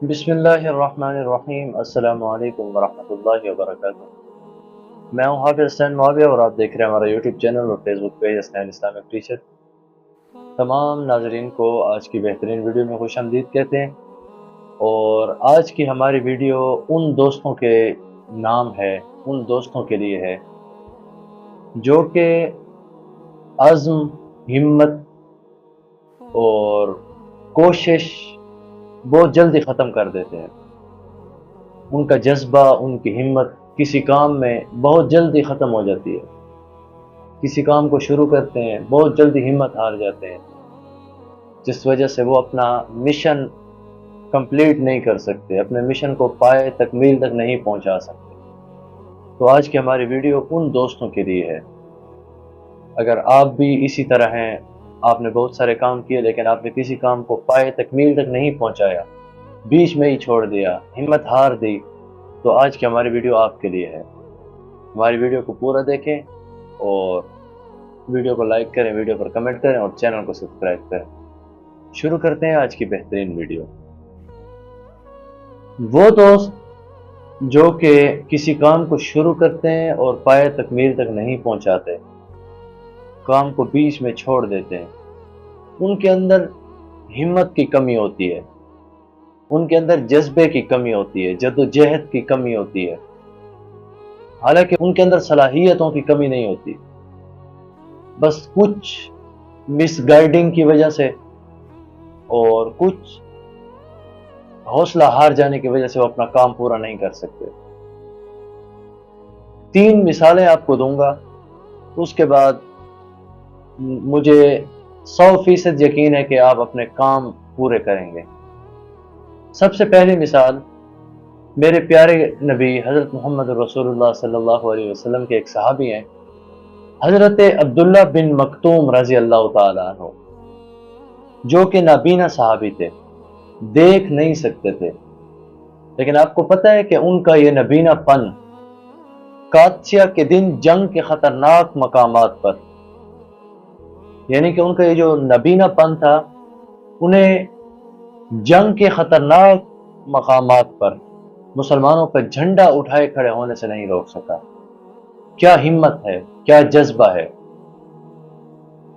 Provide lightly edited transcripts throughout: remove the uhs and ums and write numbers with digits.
बिस्मिल्लाहिर्रहमानिर्रहीम। अस्सलाम वालेकुम वरहमतुल्लाहि वबरकातुहू। मैं हूं हाफिज़ हसनैन मुआविया और आप देख रहे हैं हमारा यूट्यूब चैनल और Facebook page Hasnain Islamic teacher. तमाम नाजरीन को आज की बेहतरीन वीडियो में खुशामदीद कहते हैं। और आज की हमारी वीडियो उन दोस्तों के नाम है, उन दोस्तों के लिए है जो कि अज़्म, हिम्मत और कोशिश बहुत जल्दी ख़त्म कर देते हैं। उनका जज्बा, उनकी हिम्मत किसी काम में बहुत जल्दी ख़त्म हो जाती है। किसी काम को शुरू करते हैं, बहुत जल्दी हिम्मत हार जाते हैं, जिस वजह से वो अपना मिशन कंप्लीट नहीं कर सकते, अपने मिशन को पाए तकमील तक नहीं पहुंचा सकते। तो आज की हमारी वीडियो उन दोस्तों के लिए है। अगर आप भी इसी तरह हैं, आपने बहुत सारे काम किए लेकिन आपने किसी काम को पाए तकमील तक नहीं पहुंचाया, बीच में ही छोड़ दिया, हिम्मत हार दी, तो आज की हमारी वीडियो आपके लिए है। हमारी वीडियो को पूरा देखें और वीडियो को लाइक करें, वीडियो पर कमेंट करें और चैनल को सब्सक्राइब करें। शुरू करते हैं आज की बेहतरीन वीडियो। वो दोस्त जो कि किसी काम को शुरू करते हैं और पाए तकमील तक नहीं पहुंचाते, काम को बीच में छोड़ देते हैं, उनके अंदर हिम्मत की कमी होती है, उनके अंदर जज्बे की कमी होती है, जद्दोजहद की कमी होती है। हालांकि उनके अंदर सलाहियतों की कमी नहीं होती, बस कुछ मिसगाइडिंग की वजह से और कुछ हौसला हार जाने की वजह से वो अपना काम पूरा नहीं कर सकते। 3 मिसालें आपको दूंगा, उसके बाद मुझे 100% यकीन है कि आप अपने काम पूरे करेंगे। सबसे पहली मिसाल मेरे प्यारे नबी हज़रत मोहम्मद रसूलुल्लाह सल्लल्लाहु अलैहि वसल्लम के एक सहाबी हैं, हज़रत अब्दुल्ला बिन मक्तूम रज़ी अल्लाह ताला अन्हु, जो कि नाबीना सहाबी थे, देख नहीं सकते थे। लेकिन आपको पता है कि उनका ये नबीनापन कादसिया के दिन जंग के खतरनाक मकामात पर, यानी कि उनका ये जो नबीनापन था, उन्हें जंग के खतरनाक मकामात पर मुसलमानों का झंडा उठाए खड़े होने से नहीं रोक सका। क्या हिम्मत है, क्या जज्बा है।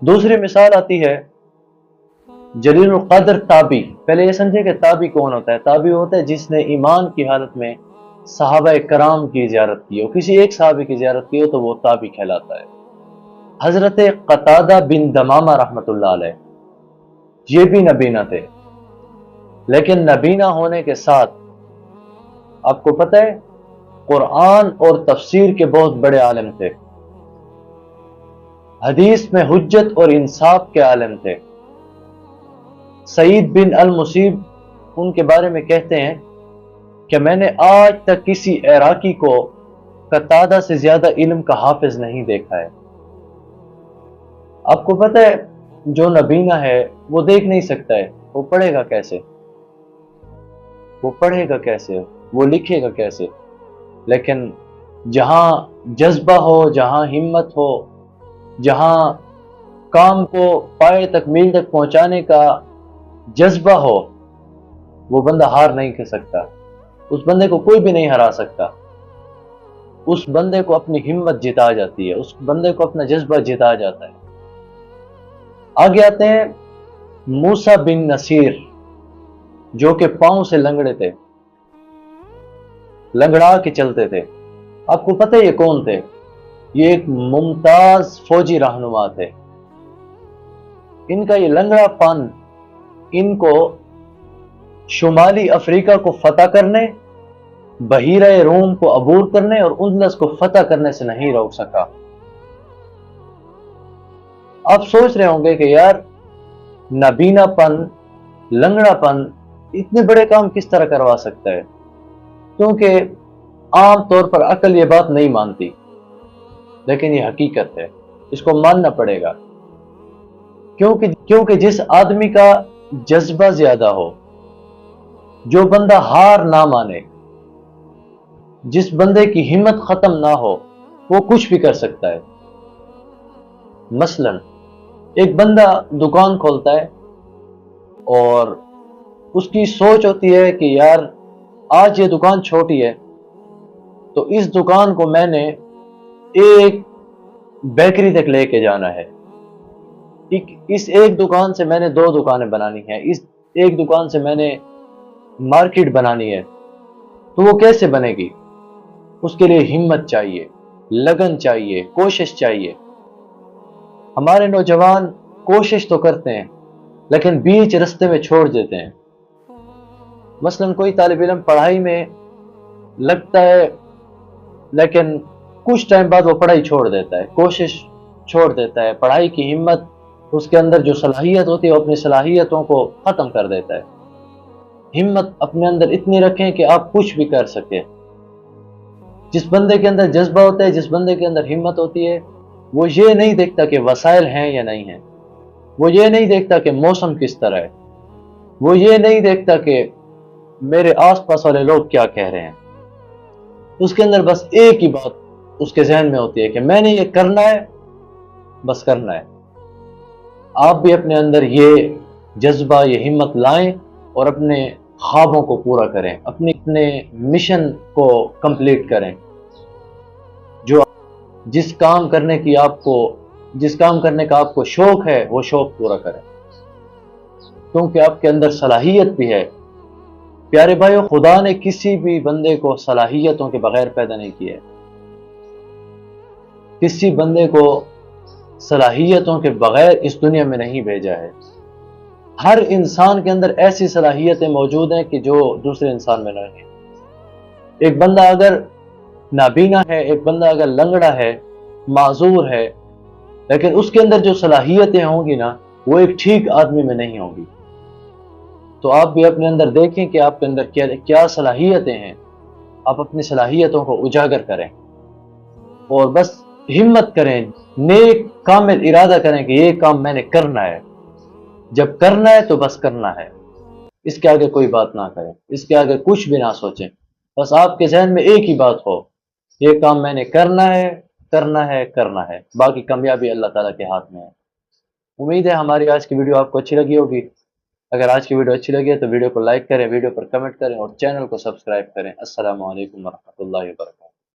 दूसरी मिसाल आती है जलीलुल कद्र ताबी। पहले ये समझे कि ताबी कौन होता है। ताबी होता है जिसने ईमान की हालत में सहाबा कराम की ज़ियारत की हो, किसी एक सहाबी की ज़ियारत की हो तो वो ताबी कहलाता है। हजरत कतादा बिन दमामा रहमतुल्लाह अलैह, ये भी नबीना थे, लेकिन नबीना होने के साथ आपको पता है कुरान और तफसीर के बहुत बड़े आलिम थे, हदीस में हुज्जत और इंसाफ के आलिम थे। सईद बिन अल मुसीब उनके बारे में कहते हैं कि मैंने आज तक किसी इराकी को कतादा से ज्यादा इल्म का हाफिज नहीं देखा है। आपको पता है जो नबीना है वो देख नहीं सकता है, वो पढ़ेगा कैसे, वो पढ़ेगा कैसे, वो लिखेगा कैसे। लेकिन जहां जज्बा हो, जहां हिम्मत हो, जहां काम को पाए तकमील तक पहुंचाने का जज्बा हो, वो बंदा हार नहीं कर सकता। उस बंदे को कोई भी नहीं हरा सकता। उस बंदे को अपनी हिम्मत जिता जाती है, उस बंदे को अपना जज्बा जिता जाता है। आगे आते हैं मूसा बिन नसीर, जो कि पांव से लंगड़े थे, लंगड़ा के चलते थे। आपको पता है ये कौन थे? ये एक मुमताज फौजी रहनुमा थे। इनका ये लंगड़ापन इनको शुमाली अफ्रीका को फतह करने, बहीरा रूम को अबूर करने और उंदलस को फतह करने से नहीं रोक सका। आप सोच रहे होंगे कि यार नबीनापन, लंगड़ापन इतने बड़े काम किस तरह करवा सकता है, क्योंकि आम तौर पर अकल ये बात नहीं मानती, लेकिन ये हकीकत है, इसको मानना पड़ेगा। क्योंकि जिस आदमी का जज्बा ज्यादा हो, जो बंदा हार ना माने, जिस बंदे की हिम्मत खत्म ना हो, वो कुछ भी कर सकता है। मसलन एक बंदा दुकान खोलता है और اس کی سوچ ہوتی ہے کہ یار آج یہ دکان چھوٹی ہے تو اس دکان کو میں نے ایک بیکری تک لے کے جانا ہے، اس ایک دکان سے میں نے 2 دکانیں بنانی ہیں، اس ایک دکان سے میں نے مارکیٹ بنانی ہے، تو وہ کیسے بنے گی؟ اس کے لیے ہمت چاہیے، لگن چاہیے، کوشش چاہیے۔ ہمارے نوجوان کوشش تو کرتے ہیں لیکن بیچ رستے میں چھوڑ دیتے ہیں۔ مثلا کوئی طالب علم پڑھائی میں لگتا ہے لیکن کچھ ٹائم بعد وہ پڑھائی چھوڑ دیتا ہے، کوشش چھوڑ دیتا ہے، پڑھائی کی ہمت، اس کے اندر جو صلاحیت ہوتی ہے وہ اپنی صلاحیتوں کو ختم کر دیتا ہے۔ ہمت اپنے اندر اتنی رکھیں کہ آپ کچھ بھی کر سکیں۔ جس بندے کے اندر جذبہ ہوتا ہے، جس بندے کے اندر ہمت ہوتی ہے، وہ یہ نہیں دیکھتا کہ وسائل ہیں یا نہیں ہیں، وہ یہ نہیں دیکھتا کہ موسم کس طرح ہے، وہ یہ نہیں دیکھتا کہ میرے آس پاس والے لوگ کیا کہہ رہے ہیں۔ اس کے اندر بس ایک ہی بات اس کے ذہن میں ہوتی ہے کہ میں نے یہ کرنا ہے، بس کرنا ہے۔ آپ بھی اپنے اندر یہ جذبہ، یہ ہمت لائیں اور اپنے خوابوں کو پورا کریں، اپنے مشن کو کمپلیٹ کریں۔ جس کام کرنے کا آپ کو شوق ہے وہ شوق پورا کریں، کیونکہ آپ کے اندر صلاحیت بھی ہے۔ پیارے بھائیو، خدا نے کسی بھی بندے کو صلاحیتوں کے بغیر پیدا نہیں کیا ہے، کسی بندے کو صلاحیتوں کے بغیر اس دنیا میں نہیں بھیجا ہے۔ ہر انسان کے اندر ایسی صلاحیتیں موجود ہیں کہ جو دوسرے انسان میں نہیں ہیں۔ ایک بندہ اگر نابینا ہے، ایک بندہ اگر لنگڑا ہے، معذور ہے، لیکن اس کے اندر جو صلاحیتیں ہوں گی نا، وہ ایک ٹھیک آدمی میں نہیں ہوں گی۔ تو آپ بھی اپنے اندر دیکھیں کہ آپ کے اندر کیا صلاحیتیں ہیں، آپ اپنی صلاحیتوں کو اجاگر کریں اور بس ہمت کریں، نیک کامل ارادہ کریں کہ یہ کام میں نے کرنا ہے۔ جب کرنا ہے تو بس کرنا ہے، اس کے آگے کوئی بات نہ کریں، اس کے آگے کچھ بھی نہ سوچیں، بس آپ کے ذہن میں ایک ہی بات ہو، یہ کام میں نے کرنا ہے، کرنا ہے، کرنا ہے، باقی کامیابی اللہ تعالیٰ کے ہاتھ میں ہے۔ امید ہے ہماری آج کی ویڈیو آپ کو اچھی لگی ہوگی۔ اگر آج کی ویڈیو اچھی لگی ہے تو ویڈیو کو لائک کریں، ویڈیو پر کمنٹ کریں اور چینل کو سبسکرائب کریں۔ السلام علیکم ورحمۃ اللہ وبرکاتہ۔